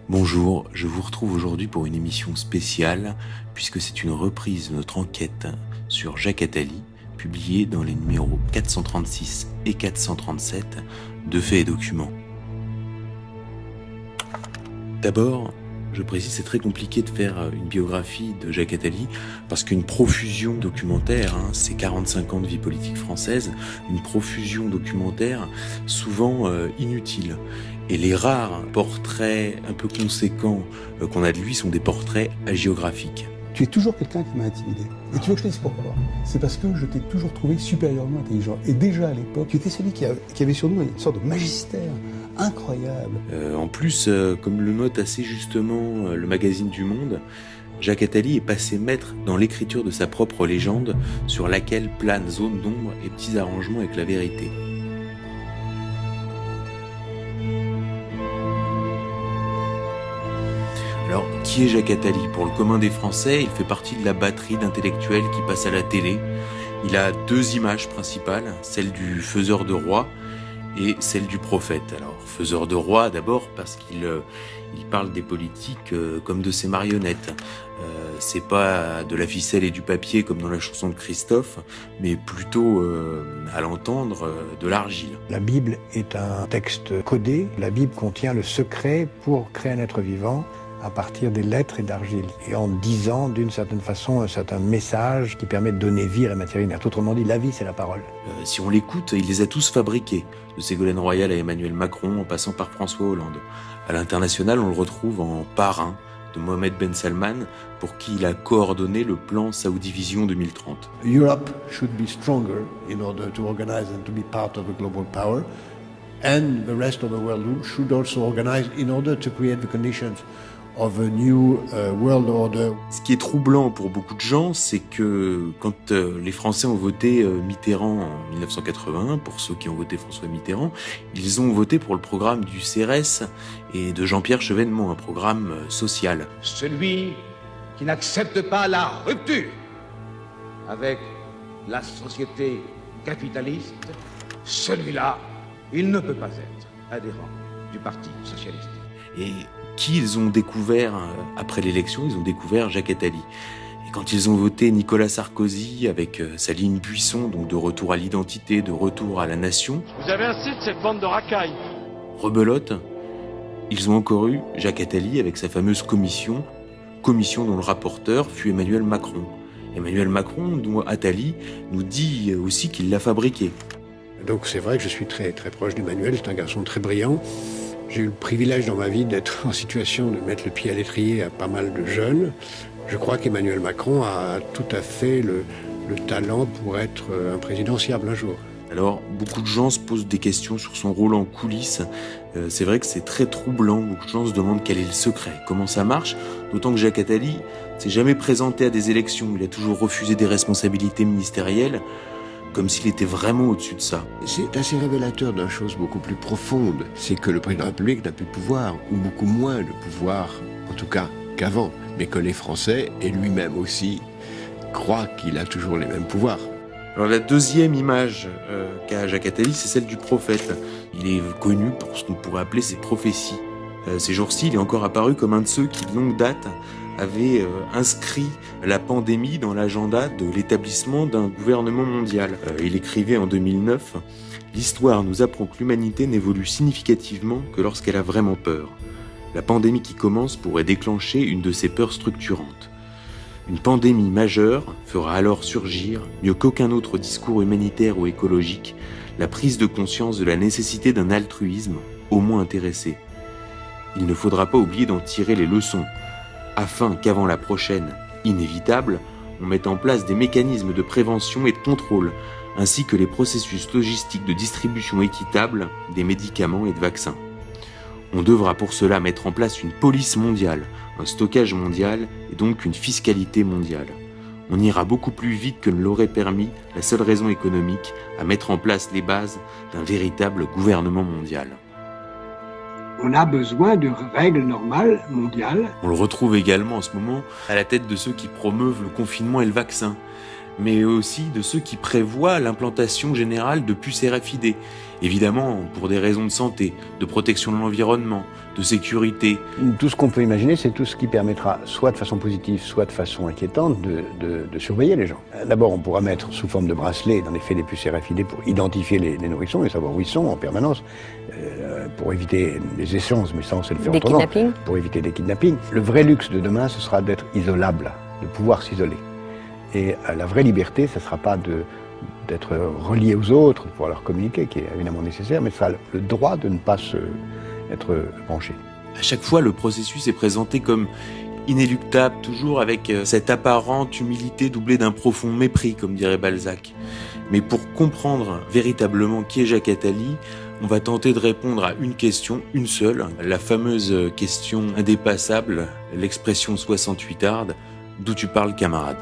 Bonjour, je vous retrouve aujourd'hui pour une émission spéciale, puisque c'est une reprise de notre enquête sur Jacques Attali, publiée dans les numéros 436 et 437 de Faits et Documents. D'abord, je précise, c'est très compliqué de faire une biographie de Jacques Attali, parce qu'une profusion documentaire, c'est 45 ans de vie politique française, une profusion documentaire souvent inutile. Et les rares portraits un peu conséquents qu'on a de lui sont des portraits hagiographiques. Tu es toujours quelqu'un qui m'a intimidé. Et tu veux que je te dise pourquoi ? C'est parce que je t'ai toujours trouvé supérieurement intelligent. Et déjà à l'époque, tu étais celui qui avait sur nous une sorte de magistère incroyable. En plus, comme le note assez justement le magazine du Monde, Jacques Attali est passé maître dans l'écriture de sa propre légende, sur laquelle planent zones d'ombre et petits arrangements avec la vérité. Alors, qui est Jacques Attali ? Pour le commun des Français, il fait partie de la batterie d'intellectuels qui passent à la télé. Il a deux images principales, celle du faiseur de rois et celle du prophète. Alors, faiseur de rois d'abord parce qu'il parle des politiques comme de ses marionnettes. C'est pas de la ficelle et du papier comme dans la chanson de Christophe, mais plutôt, à l'entendre, de l'argile. La Bible est un texte codé. La Bible contient le secret pour créer un être vivant à partir des lettres et d'argile, et en disant d'une certaine façon un certain message qui permet de donner vie à la matière inerte. Autrement dit, la vie, c'est la parole. Si on l'écoute, il les a tous fabriqués, de Ségolène Royal à Emmanuel Macron, en passant par François Hollande. À l'international, on le retrouve en parrain de Mohamed Ben Salman, pour qui il a coordonné le plan Saudi Vision 2030. Europe should be stronger in order to organize and to be part of a global power, and the rest of the world should also organize in order to create the conditions of a new world order. Ce qui est troublant pour beaucoup de gens, c'est que quand les Français ont voté Mitterrand en 1981, pour ceux qui ont voté François Mitterrand, ils ont voté pour le programme du CRS et de Jean-Pierre Chevènement, un programme social. Celui qui n'accepte pas la rupture avec la société capitaliste, celui-là, il ne peut pas être adhérent du Parti socialiste. Et qui ils ont découvert après l'élection ? Ils ont découvert Jacques Attali. Et quand ils ont voté Nicolas Sarkozy avec sa ligne Buisson, donc de retour à l'identité, de retour à la nation, vous avez assez de cette bande de racailles. rebelote, ils ont encore eu Jacques Attali avec sa fameuse commission dont le rapporteur fut Emmanuel Macron. Emmanuel Macron, dont Attali nous dit aussi qu'il l'a fabriqué. Donc c'est vrai que je suis très, très proche d'Emmanuel, c'est un garçon très brillant. J'ai eu le privilège dans ma vie d'être en situation de mettre le pied à l'étrier à pas mal de jeunes. Je crois qu'Emmanuel Macron a tout à fait le talent pour être un président fiable un jour. Alors, beaucoup de gens se posent des questions sur son rôle en coulisses. C'est vrai que c'est très troublant. Beaucoup de gens se demandent quel est le secret, comment ça marche. D'autant que Jacques Attali s'est jamais présenté à des élections. Il a toujours refusé des responsabilités ministérielles, comme s'il était vraiment au-dessus de ça. C'est assez révélateur d'une chose beaucoup plus profonde, c'est que le président de la République n'a plus de pouvoir, ou beaucoup moins de pouvoir, en tout cas qu'avant, mais que les Français, et lui-même aussi, croient qu'il a toujours les mêmes pouvoirs. Alors la deuxième image qu'a Jacques Attali, c'est celle du prophète. Il est connu pour ce qu'on pourrait appeler ses prophéties. Ces jours-ci, il est encore apparu comme un de ceux qui, de longue date, avait inscrit la pandémie dans l'agenda de l'établissement d'un gouvernement mondial. Il écrivait en 2009 « L'histoire nous apprend que l'humanité n'évolue significativement que lorsqu'elle a vraiment peur. La pandémie qui commence pourrait déclencher une de ces peurs structurantes. Une pandémie majeure fera alors surgir, mieux qu'aucun autre discours humanitaire ou écologique, la prise de conscience de la nécessité d'un altruisme, au moins intéressé. Il ne faudra pas oublier d'en tirer les leçons, afin qu'avant la prochaine, inévitable, on mette en place des mécanismes de prévention et de contrôle, ainsi que les processus logistiques de distribution équitable des médicaments et de vaccins. On devra pour cela mettre en place une police mondiale, un stockage mondial et donc une fiscalité mondiale. On ira beaucoup plus vite que ne l'aurait permis la seule raison économique à mettre en place les bases d'un véritable gouvernement mondial. » On a besoin de règles normales, mondiales. On le retrouve également en ce moment à la tête de ceux qui promeuvent le confinement et le vaccin, mais aussi de ceux qui prévoient l'implantation générale de puces RFID. Évidemment, pour des raisons de santé, de protection de l'environnement, de sécurité. Tout ce qu'on peut imaginer, c'est tout ce qui permettra, soit de façon positive, soit de façon inquiétante, de surveiller les gens. D'abord, on pourra mettre sous forme de bracelet, en effet, des puces RFID pour identifier les nourrissons et savoir où ils sont en permanence, pour éviter les échanges, mais ça, on sait le faire autrement. Des kidnappings ? Pour éviter des kidnappings. Le vrai luxe de demain, ce sera d'être isolable, de pouvoir s'isoler. Et la vraie liberté, ce ne sera pas d'être relié aux autres, de pouvoir leur communiquer, qui est évidemment nécessaire, mais ce sera le droit de ne pas être branché. À chaque fois, le processus est présenté comme inéluctable, toujours avec cette apparente humilité doublée d'un profond mépris, comme dirait Balzac. Mais pour comprendre véritablement qui est Jacques Attali, on va tenter de répondre à une question, une seule, la fameuse question indépassable, l'expression 68arde, d'où tu parles, camarade.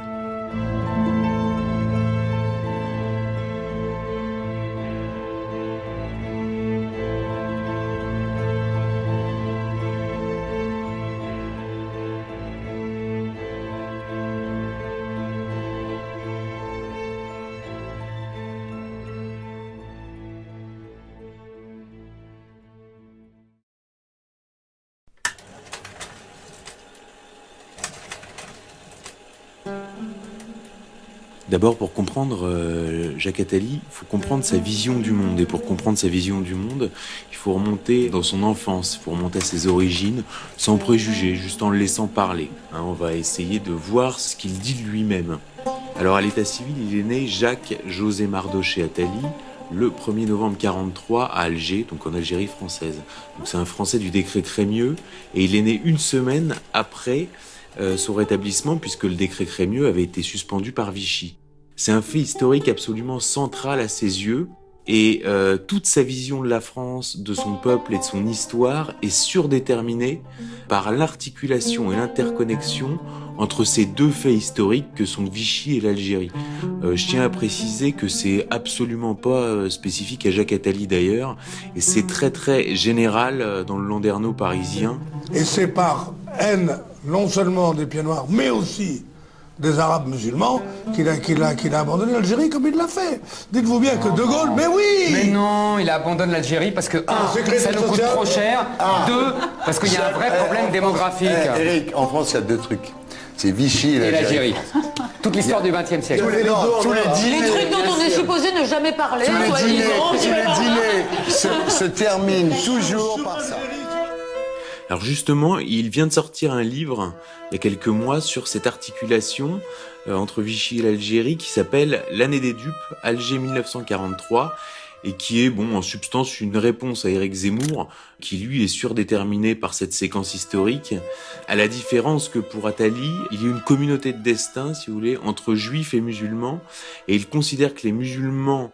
D'abord, pour comprendre Jacques Attali, il faut comprendre sa vision du monde. Et pour comprendre sa vision du monde, il faut remonter dans son enfance, il faut remonter à ses origines, sans préjugés, juste en le laissant parler. On va essayer de voir ce qu'il dit de lui-même. Alors, à l'état civil, il est né Jacques-José Mardoché Attali, le 1er novembre 1943 à Alger, donc en Algérie française. Donc c'est un Français du décret Crémieux, et il est né une semaine après son rétablissement, puisque le décret Crémieux avait été suspendu par Vichy. C'est un fait historique absolument central à ses yeux, et toute sa vision de la France, de son peuple et de son histoire est surdéterminée par l'articulation et l'interconnexion entre ces deux faits historiques que sont Vichy et l'Algérie. Je tiens à préciser que c'est absolument pas spécifique à Jacques Attali d'ailleurs, et c'est très très général dans le Landerneau parisien. Et c'est par haine non seulement des pieds noirs, mais aussi des Arabes musulmans qu'il a abandonné l'Algérie comme il l'a fait. Dites-vous bien que De Gaulle, mais oui! Mais non, il abandonne l'Algérie parce que, ça nous coûte trop cher, deux, parce qu'il y a un vrai problème démographique. Eric, en France, il y a deux trucs. C'est Vichy et l'Algérie. Toute l'histoire du XXe siècle. Les trucs dont on est supposé ne jamais parler. Tous les dîners se terminent toujours par ça. Alors justement, il vient de sortir un livre, il y a quelques mois, sur cette articulation entre Vichy et l'Algérie qui s'appelle « L'année des dupes, Alger 1943 » et qui est, en substance, une réponse à Éric Zemmour, qui lui est surdéterminé par cette séquence historique, à la différence que pour Attali, il y a une communauté de destin, si vous voulez, entre juifs et musulmans, et il considère que les musulmans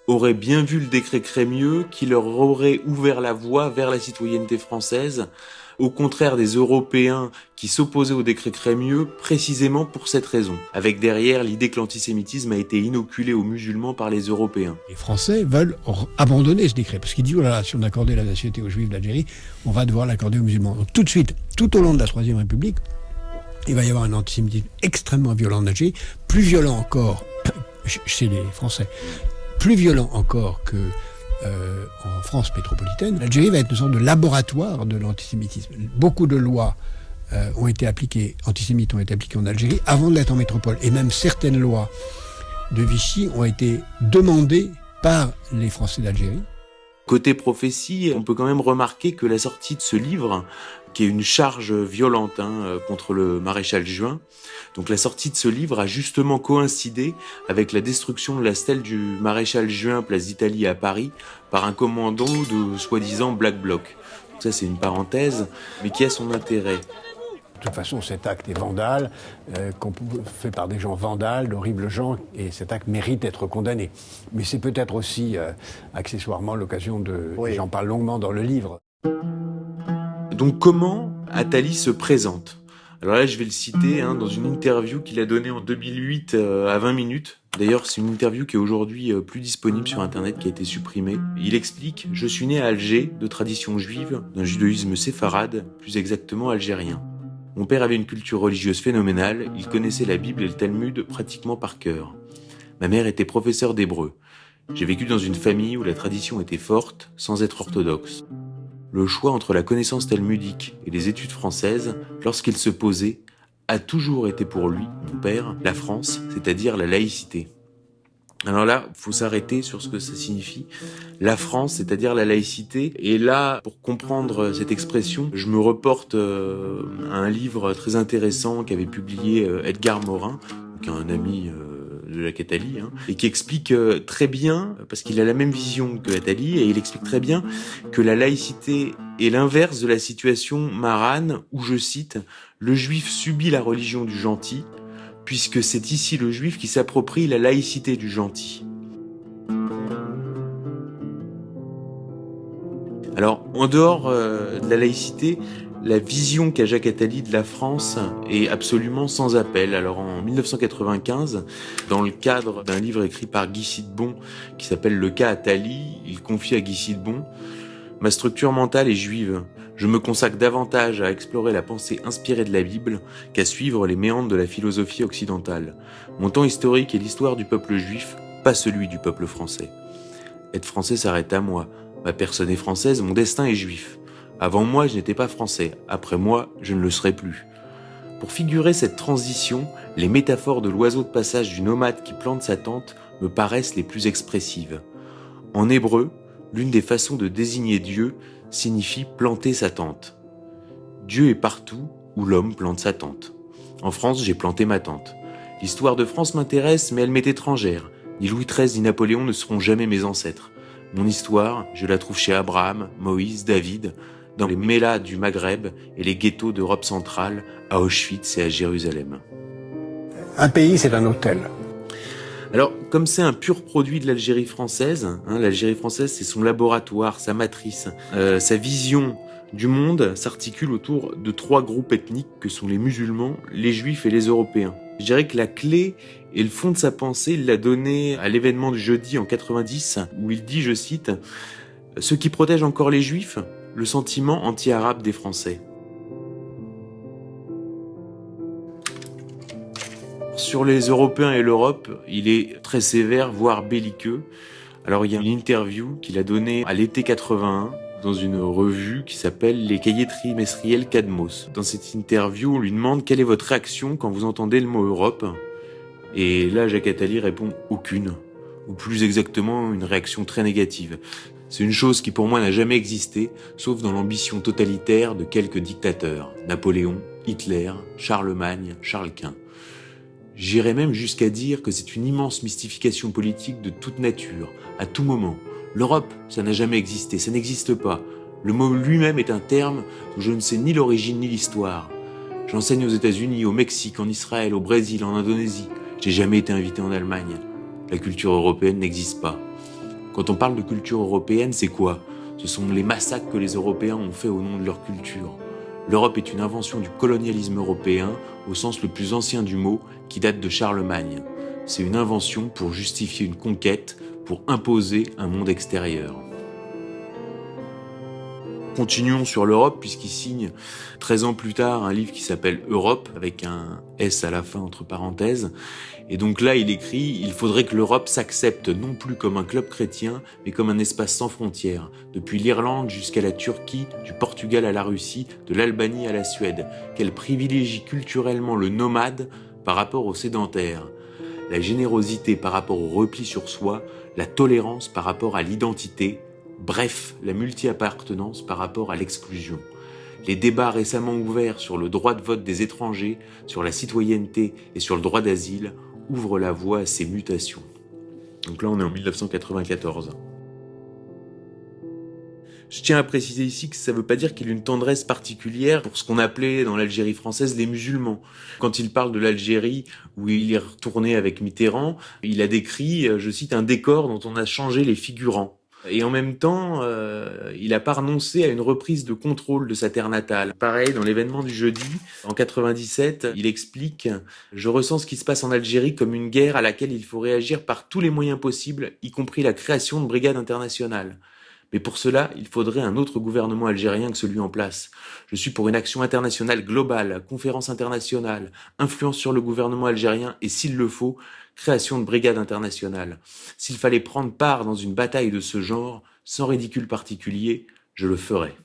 auraient bien vu le décret Crémieux, qui leur aurait ouvert la voie vers la citoyenneté française, au contraire des Européens qui s'opposaient au décret Crémieux précisément pour cette raison, avec derrière l'idée que l'antisémitisme a été inoculé aux musulmans par les Européens. Les Français veulent abandonner ce décret, parce qu'ils disent, oh là là, si on accordait la nationalité aux Juifs d'Algérie, on va devoir l'accorder aux musulmans. Donc tout de suite, tout au long de la Troisième République, il va y avoir un antisémitisme extrêmement violent en Algérie, plus violent encore chez les Français, plus violent encore que en France métropolitaine. L'Algérie va être une sorte de laboratoire de l'antisémitisme. Beaucoup de lois antisémites ont été appliquées en Algérie avant de l'être en métropole. Et même certaines lois de Vichy ont été demandées par les Français d'Algérie. Côté prophétie, on peut quand même remarquer que la sortie de ce livre, qui est une charge violente contre le maréchal Juin, donc la sortie de ce livre a justement coïncidé avec la destruction de la stèle du maréchal Juin, place d'Italie à Paris, par un commando de soi-disant Black Bloc. Donc ça c'est une parenthèse, mais qui a son intérêt. De toute façon, cet acte est vandale, fait par des gens vandales, d'horribles gens, et cet acte mérite d'être condamné. Mais c'est peut-être aussi, accessoirement, l'occasion de... Oui. J'en parle longuement dans le livre. Donc comment Attali se présente ? Alors là, je vais le citer dans une interview qu'il a donnée en 2008 à 20 minutes. D'ailleurs, c'est une interview qui est aujourd'hui plus disponible sur Internet, qui a été supprimée. Il explique « Je suis né à Alger, de tradition juive, d'un judaïsme séfarade, plus exactement algérien. Mon père avait une culture religieuse phénoménale, il connaissait la Bible et le Talmud pratiquement par cœur. Ma mère était professeure d'hébreu. J'ai vécu dans une famille où la tradition était forte, sans être orthodoxe. Le choix entre la connaissance talmudique et les études françaises, lorsqu'il se posait, a toujours été pour lui, mon père, la France, c'est-à-dire la laïcité. » Alors là, faut s'arrêter sur ce que ça signifie. La France, c'est-à-dire la laïcité. Et là, pour comprendre cette expression, je me reporte à un livre très intéressant qu'avait publié Edgar Morin, qui est un ami de Jacques Attali, et qui explique très bien, parce qu'il a la même vision que Attali, et il explique très bien que la laïcité est l'inverse de la situation marane, où, je cite, « le juif subit la religion du gentil », puisque c'est ici le juif qui s'approprie la laïcité du gentil. Alors, en dehors de la laïcité, la vision qu'a Jacques Attali de la France est absolument sans appel. Alors, en 1995, dans le cadre d'un livre écrit par Guy Sidbon, qui s'appelle « Le cas Attali », il confie à Guy Sidbon « Ma structure mentale est juive. Je me consacre davantage à explorer la pensée inspirée de la Bible qu'à suivre les méandres de la philosophie occidentale. Mon temps historique est l'histoire du peuple juif, pas celui du peuple français. Être français s'arrête à moi. Ma personne est française, mon destin est juif. Avant moi, je n'étais pas français. Après moi, je ne le serai plus. » Pour figurer cette transition, les métaphores de l'oiseau de passage du nomade qui plante sa tente me paraissent les plus expressives. En hébreu, l'une des façons de désigner Dieu signifie planter sa tente. Dieu est partout où l'homme plante sa tente. En France, j'ai planté ma tente. L'histoire de France m'intéresse, mais elle m'est étrangère. Ni Louis XIII ni Napoléon ne seront jamais mes ancêtres. Mon histoire, je la trouve chez Abraham, Moïse, David, dans les mélas du Maghreb et les ghettos d'Europe centrale, à Auschwitz et à Jérusalem. Un pays, c'est un hôtel. Alors, comme c'est un pur produit de l'Algérie française, l'Algérie française, c'est son laboratoire, sa matrice, sa vision du monde s'articule autour de 3 groupes ethniques que sont les musulmans, les juifs et les européens. Je dirais que la clé et le fond de sa pensée, il l'a donné à l'événement du jeudi en 90, où il dit, je cite, « Ce qui protège encore les juifs, le sentiment anti-arabe des Français. » Sur les Européens et l'Europe, il est très sévère, voire belliqueux. Alors il y a une interview qu'il a donnée à l'été 81 dans une revue qui s'appelle Les Cahiers trimestriels Cadmos. Dans cette interview, on lui demande quelle est votre réaction quand vous entendez le mot Europe. Et là, Jacques Attali répond aucune, ou plus exactement une réaction très négative. C'est une chose qui pour moi n'a jamais existé, sauf dans l'ambition totalitaire de quelques dictateurs, Napoléon, Hitler, Charlemagne, Charles Quint. J'irais même jusqu'à dire que c'est une immense mystification politique de toute nature, à tout moment. L'Europe, ça n'a jamais existé, ça n'existe pas. Le mot lui-même est un terme dont je ne sais ni l'origine ni l'histoire. J'enseigne aux États-Unis, au Mexique, en Israël, au Brésil, en Indonésie. J'ai jamais été invité en Allemagne. La culture européenne n'existe pas. Quand on parle de culture européenne, c'est quoi ? Ce sont les massacres que les Européens ont faits au nom de leur culture. L'Europe est une invention du colonialisme européen, au sens le plus ancien du mot, qui date de Charlemagne. C'est une invention pour justifier une conquête, pour imposer un monde extérieur. Continuons sur l'Europe, puisqu'il signe 13 ans plus tard un livre qui s'appelle Europe, avec un S à la fin entre parenthèses. Et donc là, il écrit « Il faudrait que l'Europe s'accepte non plus comme un club chrétien, mais comme un espace sans frontières, depuis l'Irlande jusqu'à la Turquie, du Portugal à la Russie, de l'Albanie à la Suède, qu'elle privilégie culturellement le nomade par rapport au sédentaire, la générosité par rapport au repli sur soi, la tolérance par rapport à l'identité, bref, la multi-appartenance par rapport à l'exclusion. Les débats récemment ouverts sur le droit de vote des étrangers, sur la citoyenneté et sur le droit d'asile ouvrent la voie à ces mutations. » Donc là, on est en 1994. Je tiens à préciser ici que ça ne veut pas dire qu'il y a une tendresse particulière pour ce qu'on appelait dans l'Algérie française les musulmans. Quand il parle de l'Algérie, où il est retourné avec Mitterrand, il a décrit, je cite, un décor dont on a changé les figurants. Et en même temps, il n'a pas renoncé à une reprise de contrôle de sa terre natale. Pareil, dans l'événement du jeudi, en 97, il explique « Je ressens ce qui se passe en Algérie comme une guerre à laquelle il faut réagir par tous les moyens possibles, y compris la création de brigades internationales. Mais pour cela, il faudrait un autre gouvernement algérien que celui en place. Je suis pour une action internationale globale, conférence internationale, influence sur le gouvernement algérien et, s'il le faut, création de brigades internationales. S'il fallait prendre part dans une bataille de ce genre, sans ridicule particulier, je le ferais. »